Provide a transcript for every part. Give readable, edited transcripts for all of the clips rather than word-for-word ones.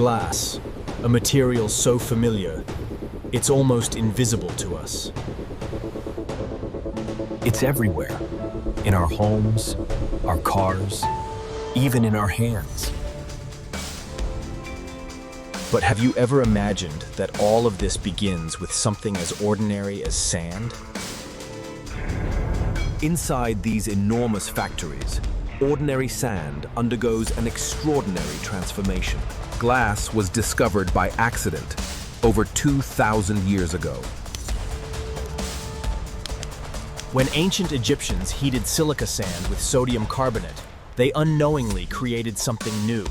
Glass, a material so familiar, it's almost invisible to us. It's everywhere, in our homes, our cars, even in our hands. But have you ever imagined that all of this begins with something as ordinary as sand? Inside these enormous factories, ordinary sand undergoes an extraordinary transformation. Glass was discovered by accident over 2,000 years ago. When ancient Egyptians heated silica sand with sodium carbonate, they unknowingly created something new.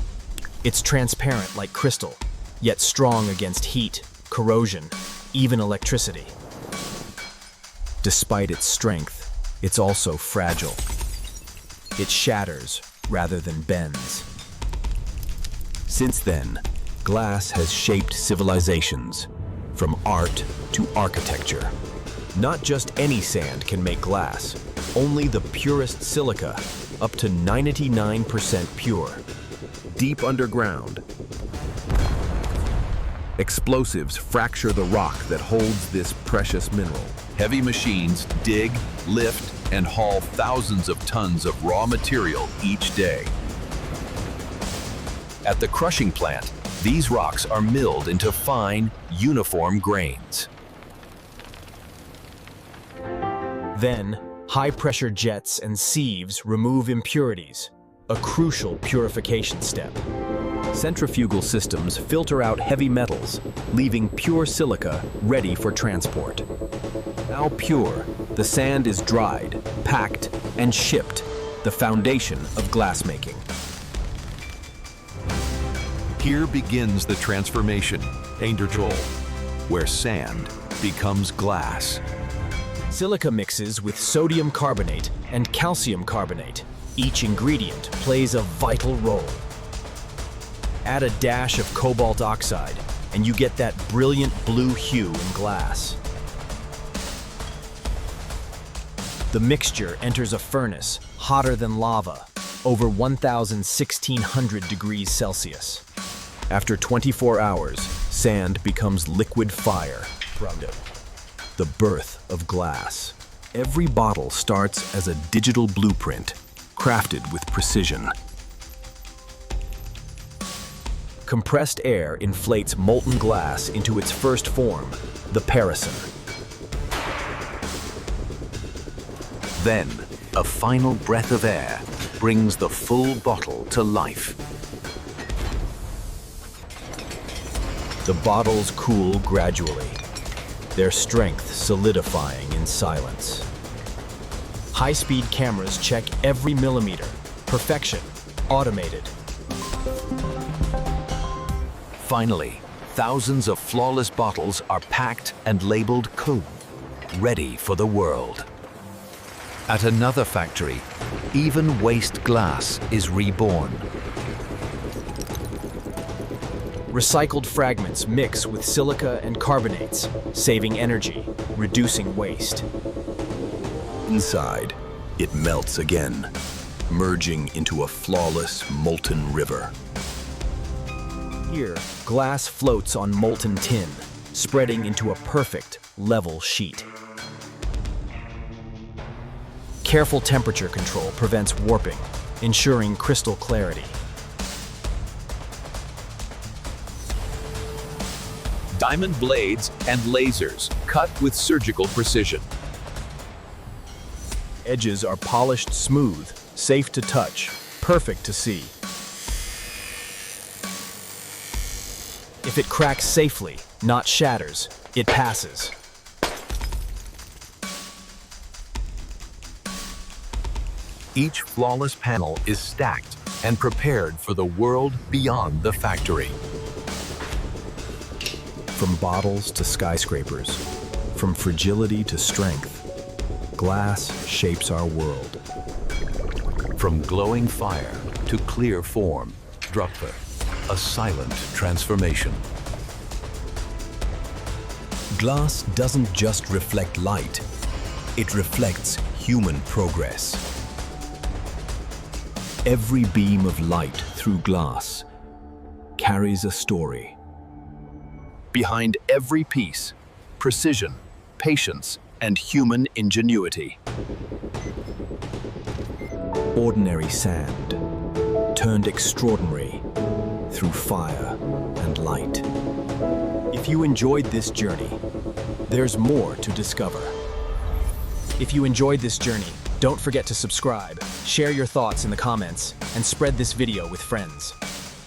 It's transparent like crystal, yet strong against heat, corrosion, even electricity. Despite its strength, it's also fragile. It shatters rather than bends. Since then, glass has shaped civilizations, from art to architecture. Not just any sand can make glass, only the purest silica, up to 99% pure. Deep underground, explosives fracture the rock that holds this precious mineral. Heavy machines dig, lift, and haul thousands of tons of raw material each day. At the crushing plant, these rocks are milled into fine, uniform grains. Then, high-pressure jets and sieves remove impurities, a crucial purification step. Centrifugal systems filter out heavy metals, leaving pure silica ready for transport. Now pure, the sand is dried, packed, and shipped, the foundation of glassmaking. Here begins the transformation, Techo, where sand becomes glass. Silica mixes with sodium carbonate and calcium carbonate. Each ingredient plays a vital role. Add a dash of cobalt oxide, and you get that brilliant blue hue in glass. The mixture enters a furnace hotter than lava, over 1,600 degrees Celsius. After 24 hours, sand becomes liquid fire, the birth of glass. Every bottle starts as a digital blueprint, crafted with precision. Compressed air inflates molten glass into its first form, the parison. Then, a final breath of air brings the full bottle to life. The bottles cool gradually, their strength solidifying in silence. High-speed cameras check every millimeter. Perfection, automated. Finally, thousands of flawless bottles are packed and labeled clean, ready for the world. At another factory, even waste glass is reborn. Recycled fragments mix with silica and carbonates, saving energy, reducing waste. Inside, it melts again, merging into a flawless molten river. Here, glass floats on molten tin, spreading into a perfect, level sheet. Careful temperature control prevents warping, ensuring crystal clarity. Diamond blades and lasers cut with surgical precision. Edges are polished smooth, safe to touch, perfect to see. If it cracks safely, not shatters, it passes. Each flawless panel is stacked and prepared for the world beyond the factory. From bottles to skyscrapers, from fragility to strength, glass shapes our world. From glowing fire to clear form, Druckler, a silent transformation. Glass doesn't just reflect light, it reflects human progress. Every beam of light through glass carries a story. Behind every piece, precision, patience, and human ingenuity. Ordinary sand turned extraordinary through fire and light. If you enjoyed this journey, there's more to discover. If you enjoyed this journey, don't forget to subscribe, share your thoughts in the comments, and spread this video with friends.